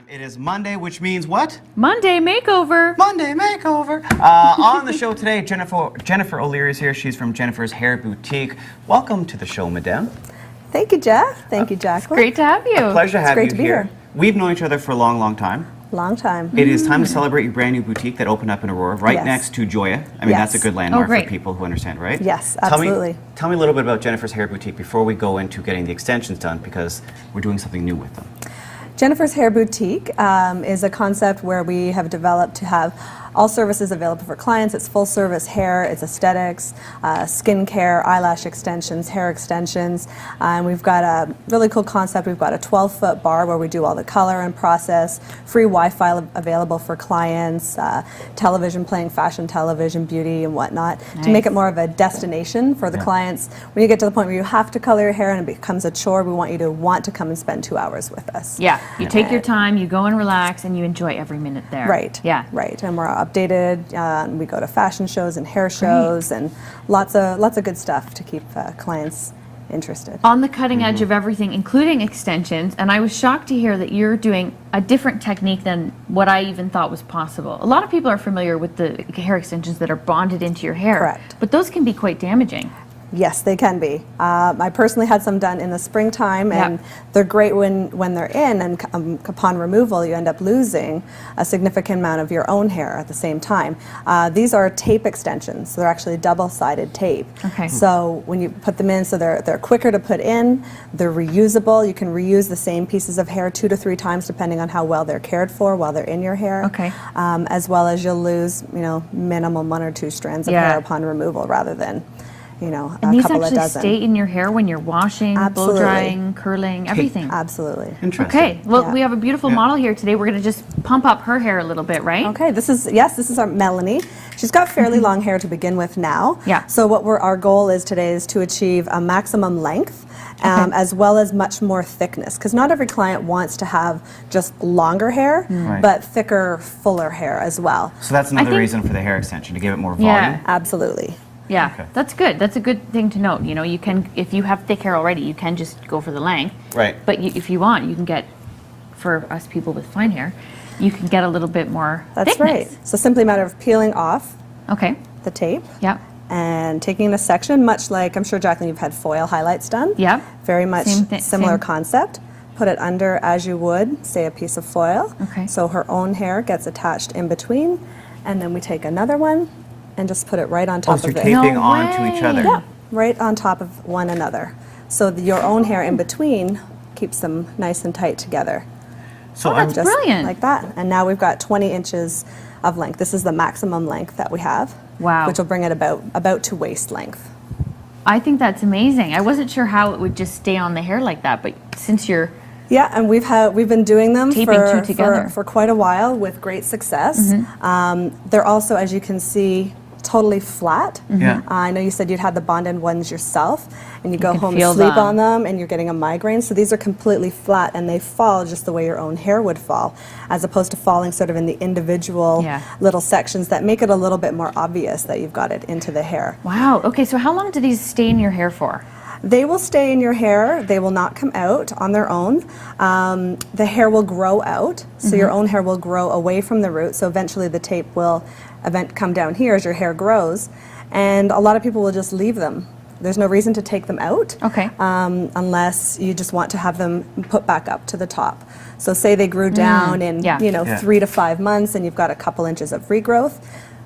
It is Monday, which means what? Monday makeover. Monday makeover. On the show today, Jennifer O'Leary is here. She's from Jennifer's Hair Boutique. Welcome to the show, Madame. Thank you, Jeff. Thank you, Jacqueline. Great to have you. A pleasure to have great you to be here. here. We've known each other for a long, long time. Long time. It is time to celebrate your brand new boutique that opened up in Aurora, right Yes. next to Joya. I mean, Yes. that's a good landmark great. for people who understand, right? Yes, absolutely. Tell me a little bit about Jennifer's Hair Boutique before we go into getting the extensions done, because we're doing something new with them. Jennifer's Hair Boutique is a concept where we have developed to have all services available for clients. It's full service hair, it's aesthetics, skin care, eyelash extensions, hair extensions. And we've got a really cool concept. We've got a 12-foot bar where we do all the color and process, free Wi-Fi available for clients, television playing fashion television, beauty and whatnot, to make it more of a destination for the clients. When you get to the point where you have to color your hair and it becomes a chore, we want you to want to come and spend 2 hours with us. Yeah, you take your time, you go and relax, and you enjoy every minute there. Right. Yeah. Right. And we're updated. We go to fashion shows and hair shows and lots of good stuff to keep clients interested. On the cutting edge of everything, including extensions, and I was shocked to hear that you're doing a different technique than what I even thought was possible. A lot of people are familiar with the hair extensions that are bonded into your hair. Correct. But those can be quite damaging. Yes, they can be. I personally had some done in the springtime, and they're great when they're in, and upon removal you end up losing a significant amount of your own hair at the same time. These are tape extensions, so they're actually double-sided tape. Okay. So when you put them in, so they're quicker to put in, they're reusable. You can reuse the same pieces of hair 2 to 3 times depending on how well they're cared for while they're in your hair. Okay. As well as you'll lose, minimum 1 or 2 strands of hair upon removal rather than And a these couple of actually dozen. stay in your hair when you're washing, blow drying, curling, everything. Absolutely. Interesting. Okay, well, we have a beautiful model here today. We're going to just pump up her hair a little bit, right? Okay, this is our Melanie. She's got fairly long hair to begin with now. Yeah. So what our goal is today is to achieve a maximum length as well as much more thickness, because not every client wants to have just longer hair, but thicker, fuller hair as well. So that's another reason for the hair extension, to give it more volume? Absolutely. Yeah, Okay. that's good. That's a good thing to note. You can, if you have thick hair already, you can just go for the length. Right. But if you want, you can get, for us people with fine hair, you can get a little bit more That's thickness. right. So simply a matter of peeling off Okay. the tape. Yep. And taking a section, much like, I'm sure, Jacqueline, you've had foil highlights done. Yep. Very much similar same. concept. Put it under as you would, say, a piece of foil. Okay. So her own hair gets attached in between. And then we take another one and just put it right on top So of you're it. taping No onto way. each other. Yeah, right on top of one another. So your own hair in between keeps them nice and tight together. So that's Just brilliant. like that. And now we've got 20 inches of length. This is the maximum length that we have. Wow. Which will bring it about to waist length. I think that's amazing. I wasn't sure how it would just stay on the hair like that, but since you're Yeah, and we've been doing them Taping two together. for quite a while with great success. They're also, as you can see, totally flat. Yeah. I know you said you'd had the bonded ones yourself, and you go can home feel and sleep them. on them, and you're getting a migraine. So these are completely flat, and they fall just the way your own hair would fall, as opposed to falling sort of in the individual little sections that make it a little bit more obvious that you've got it into the hair. wow. Okay, so how long do these stay in your hair for? They will stay in your hair. They will not come out on their own. The hair will grow out, so your own hair will grow away from the root. So eventually the tape will come down here as your hair grows. And a lot of people will just leave them. There's no reason to take them out unless you just want to have them put back up to the top. So say they grew down in 3 to 5 months and you've got a couple inches of regrowth.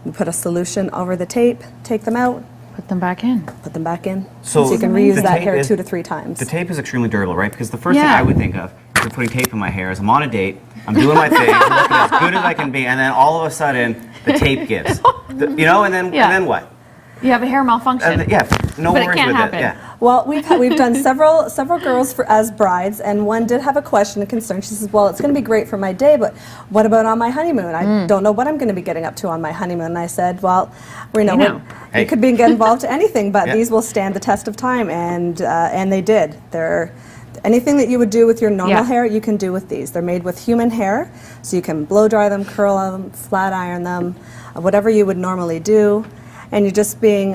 You put a solution over the tape, take them out, Put them back in. put them back in. So you can the reuse that tape hair is- 2 to 3 times. The tape is extremely durable, right? Because the first thing I would think of for putting tape in my hair is I'm on a date, I'm doing my thing, I'm looking as good as I can be, and then all of a sudden the tape gives. And then what? You have a hair malfunction. No But it worries can't with happen. it. Yeah. Well, we've done several girls as brides, and one did have a question, a concern. She says, "Well, it's going to be great for my day, but what about on my honeymoon? I don't know what I'm going to be getting up to on my honeymoon." And I said, "Well, Hey. you could get involved to anything, but these will stand the test of time," and they did. They're anything that you would do with your normal hair, you can do with these. They're made with human hair, so you can blow dry them, curl them, flat iron them, whatever you would normally do, and you're just being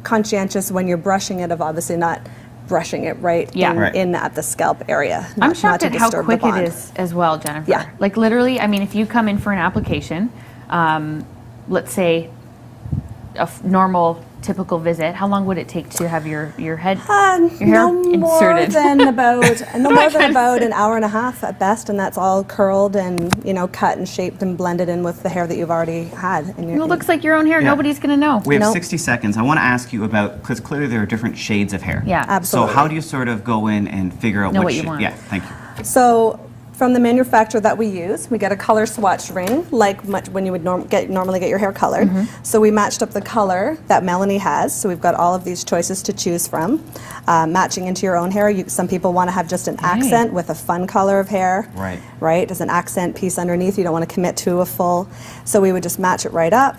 conscientious when you're brushing it of obviously not brushing it right, in at the scalp area. I'm shocked at how quick it is as well, Jennifer. Yeah. Like literally, I mean, if you come in for an application, let's say a normal typical visit, how long would it take to have your hair inserted? More than about an hour and a half at best, and that's all curled and cut and shaped and blended in with the hair that you've already had. It looks like your own hair. Nobody's going to know. We have 60 seconds. I want to ask you about, because clearly there are different shades of hair. Yeah, absolutely. So how do you sort of go in and figure out what you want? Yeah, thank you. So from the manufacturer that we use, we get a color swatch ring, like when you would normally get your hair colored. So we matched up the color that Melanie has. So we've got all of these choices to choose from, matching into your own hair. Some people want to have just an accent with a fun color of hair. Right, as an accent piece underneath. You don't want to commit to a full. So we would just match it right up.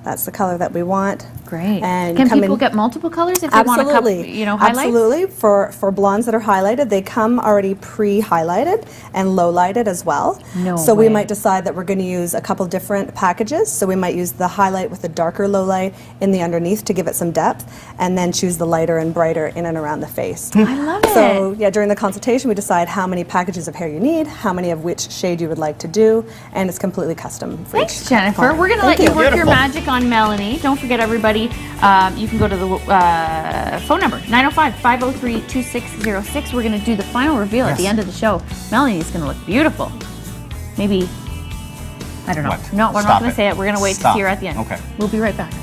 That's the color that we want. Great. And can people get multiple colors if they want to highlight? Absolutely. For blondes that are highlighted, they come already pre-highlighted and low-lighted as well. So we might decide that we're going to use a couple different packages. So we might use the highlight with the darker low light in the underneath to give it some depth, and then choose the lighter and brighter in and around the face. I love it. So yeah, during the consultation, we decide how many packages of hair you need, how many of which shade you would like to do, and it's completely custom. Thanks, Jennifer. We're going to let you work your magic on Melanie. Don't forget, everybody. You can go to the phone number, 905-503-2606. We're going to do the final reveal at the end of the show. Melanie's going to look beautiful. Maybe, I don't know. What? No, we're not going to say it. We're going to wait to see her at the end. Okay. We'll be right back.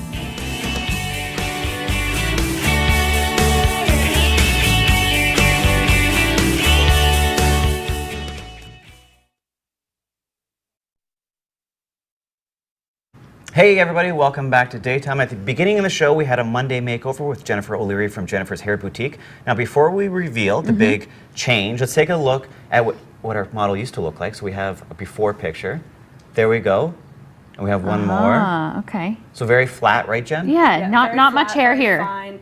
Hey everybody, welcome back to Daytime. At the beginning of the show, we had a Monday makeover with Jennifer O'Leary from Jennifer's Hair Boutique. Now before we reveal the big change, let's take a look at what our model used to look like. So we have a before picture. There we go. And we have one more. Okay. So very flat, right, Jen? Yeah, not much hair here. Fine.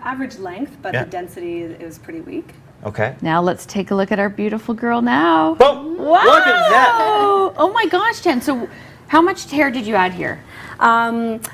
Average length, but the density is pretty weak. Okay. Now let's take a look at our beautiful girl now. Boom! Wow! Look at that! Oh my gosh, Jen. So how much hair did you add here?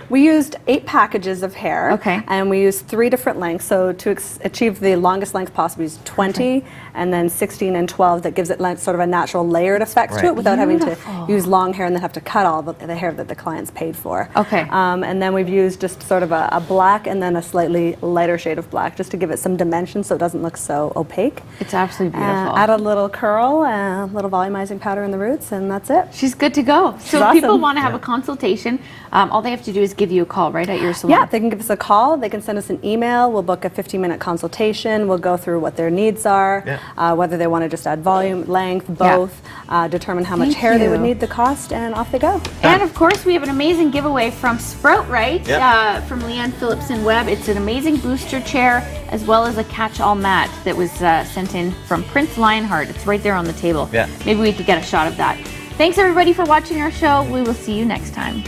We used 8 packages of hair, and we used 3 different lengths. So to achieve the longest length possible, we used 20, and then 16 and 12. That gives it sort of a natural layered effect to it without having to use long hair and then have to cut all the hair that the clients paid for. And then we've used just sort of a black and then a slightly lighter shade of black just to give it some dimension so it doesn't look so opaque. It's absolutely beautiful. Add a little curl, a little volumizing powder in the roots, and that's it. She's good to go. So if people want to have a consultation, all they have to do is give you a call right at your salon. Yeah, they can give us a call. They can send us an email. We'll book a 15-minute consultation. We'll go through what their needs are, whether they want to just add volume, length, both, determine how much hair they would need, the cost, and off they go. And of course, we have an amazing giveaway from Sprout Right, from Leanne Phillipson Webb. It's an amazing booster chair as well as a catch-all mat that was sent in from Prince Lionheart. It's right there on the table. Maybe we could get a shot of that. Thanks everybody for watching our show. We will see you next time.